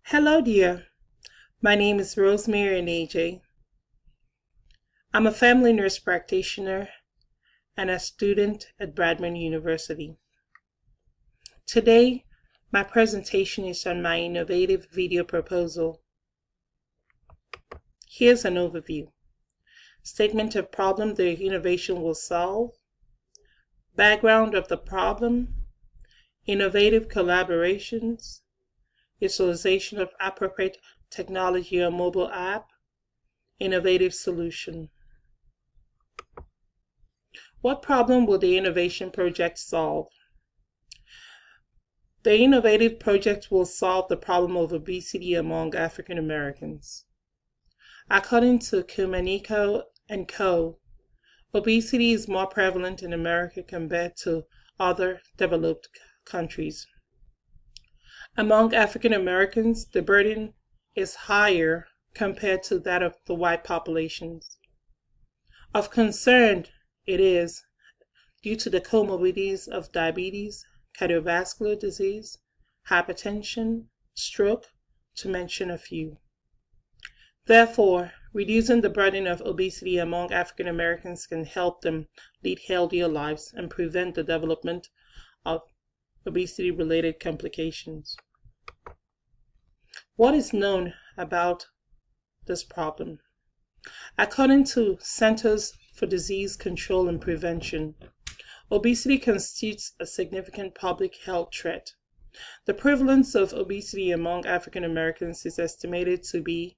Hello, dear. My name is Rosemary AJ. I'm a family nurse practitioner and a student at Bradman University. Today, my presentation is on my innovative video proposal. Here's an overview. Statement of problem the innovation will solve, background of the problem, innovative collaborations, utilization of appropriate technology or mobile app, innovative solution. What problem will the innovation project solve? The innovative project will solve the problem of obesity among African Americans. According to Kumanyiko and Co., obesity is more prevalent in America compared to other developed countries. Among African Americans, the burden is higher compared to that of the white populations. Of concern, it is due to the comorbidities of diabetes, cardiovascular disease, hypertension, stroke, to mention a few. Therefore, reducing the burden of obesity among African Americans can help them lead healthier lives and prevent the development of obesity-related complications. What is known about this problem? According to Centers for Disease Control and Prevention, obesity constitutes a significant public health threat. The prevalence of obesity among African Americans is estimated to be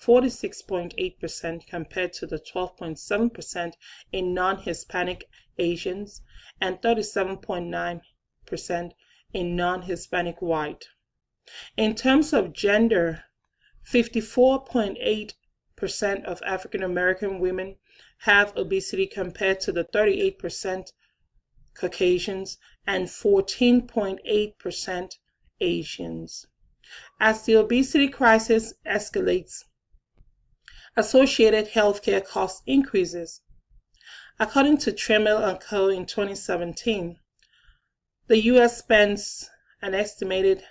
46.8% compared to the 12.7% in non-Hispanic Asians and 37.9% in non-Hispanic white. In terms of gender, 54.8% of African American women have obesity compared to the 38% Caucasians and 14.8% Asians. As the obesity crisis escalates, associated healthcare cost increases. According to Trammell and Co. in 2017, the U.S. spends an estimated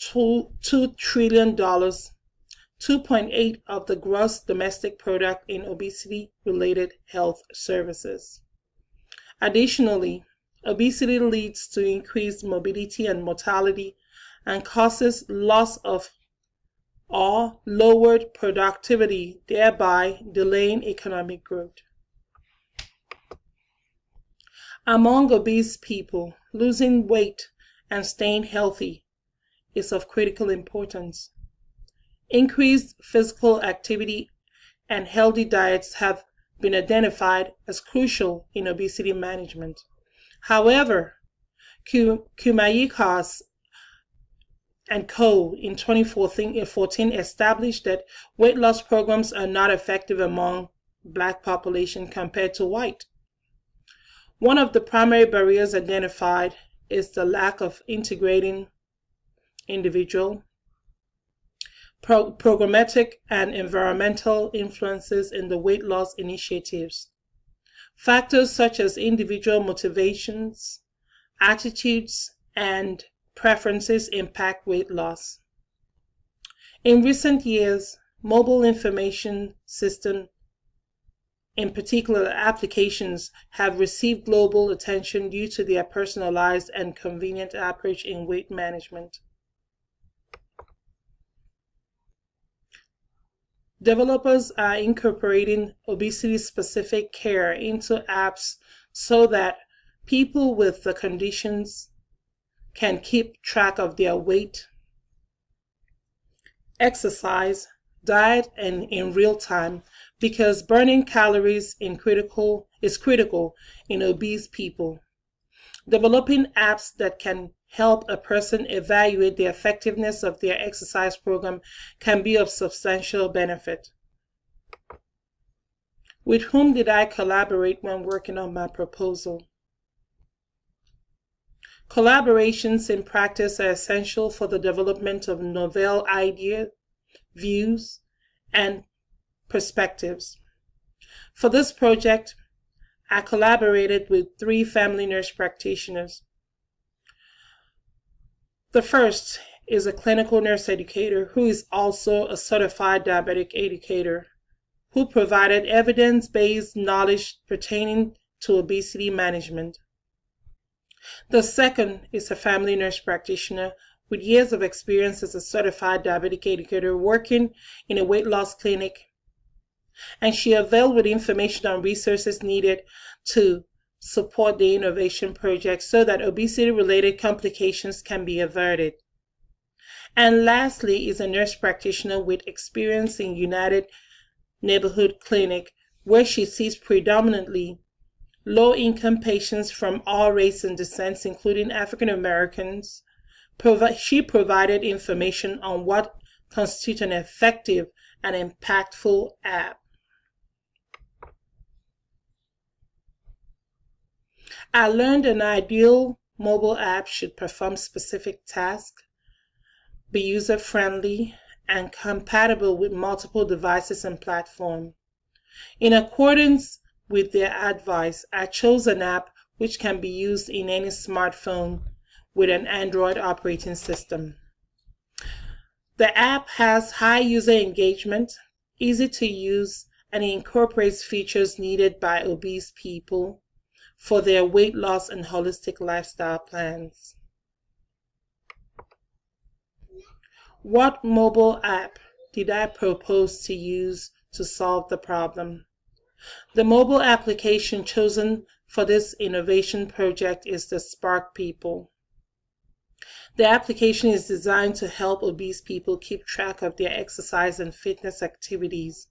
$2 trillion, 2.8 of the gross domestic product in obesity-related health services. Additionally, obesity leads to increased morbidity and mortality and causes loss of or lowered productivity, thereby delaying economic growth. Among obese people, losing weight and staying healthy is of critical importance. Increased physical activity and healthy diets have been identified as crucial in obesity management. However, Kumanyiko and Co. in 2014 established that weight loss programs are not effective among Black population compared to white. One of the primary barriers identified is the lack of integrating individual, programmatic, and environmental influences in the weight loss initiatives. Factors such as individual motivations, attitudes, and preferences impact weight loss. In recent years, mobile information systems, in particular applications, have received global attention due to their personalized and convenient approach in weight management. Developers are incorporating obesity-specific care into apps so that people with the conditions can keep track of their weight, exercise, diet, and in real time, because burning calories is critical in obese people. Developing apps that can help a person evaluate the effectiveness of their exercise program can be of substantial benefit. With whom did I collaborate when working on my proposal? Collaborations in practice are essential for the development of novel ideas, views, and perspectives. For this project, I collaborated with 3 family nurse practitioners. The first is a clinical nurse educator who is also a certified diabetic educator who provided evidence-based knowledge pertaining to obesity management. The second is a family nurse practitioner with years of experience as a certified diabetic educator working in a weight loss clinic, and she availed with information on resources needed to support the innovation project so that obesity-related complications can be averted. And lastly is a nurse practitioner with experience in United Neighborhood Clinic, where she sees predominantly low-income patients from all races and descents, including African Americans. She provided information on what constitutes an effective and impactful app. I learned an ideal mobile app should perform specific tasks, be user-friendly, and compatible with multiple devices and platforms. In accordance with their advice, I chose an app which can be used in any smartphone with an Android operating system. The app has high user engagement, easy to use, and incorporates features needed by obese people for their weight loss and holistic lifestyle plans. What mobile app did I propose to use to solve the problem? The mobile application chosen for this innovation project is the Spark People. The application is designed to help obese people keep track of their exercise and fitness activities.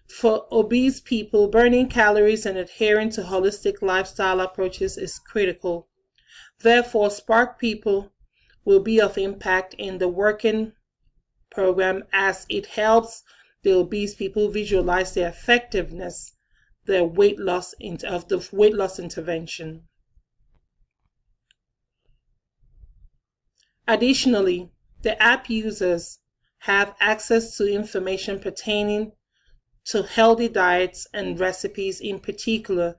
For obese people, burning calories and adhering to holistic lifestyle approaches is critical. Therefore, Spark People will be of impact in the working program as it helps the obese people visualize the effectiveness of the weight loss intervention. Additionally, the app users have access to information pertaining to healthy diets and recipes, in particular,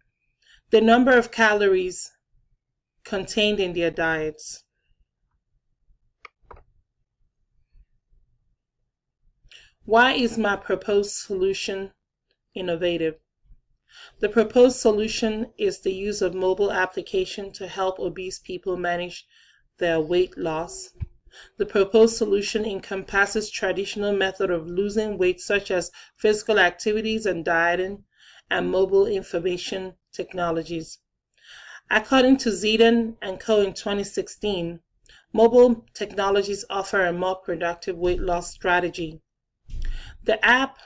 the number of calories contained in their diets. Why is my proposed solution innovative? The proposed solution is the use of mobile application to help obese people manage their weight loss. The proposed solution encompasses traditional method of losing weight such as physical activities and dieting and mobile information technologies. According to Zeden and Co. in 2016, mobile technologies offer a more productive weight loss strategy. The app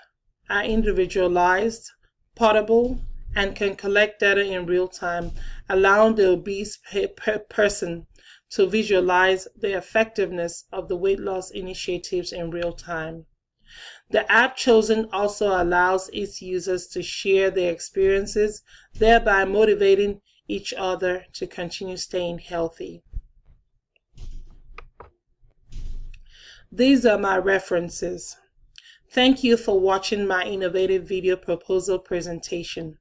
are individualized, portable, and can collect data in real time, allowing the obese person to visualize the effectiveness of the weight loss initiatives in real time. The app chosen also allows its users to share their experiences, thereby motivating each other to continue staying healthy. These are my references. Thank you for watching my innovative video proposal presentation.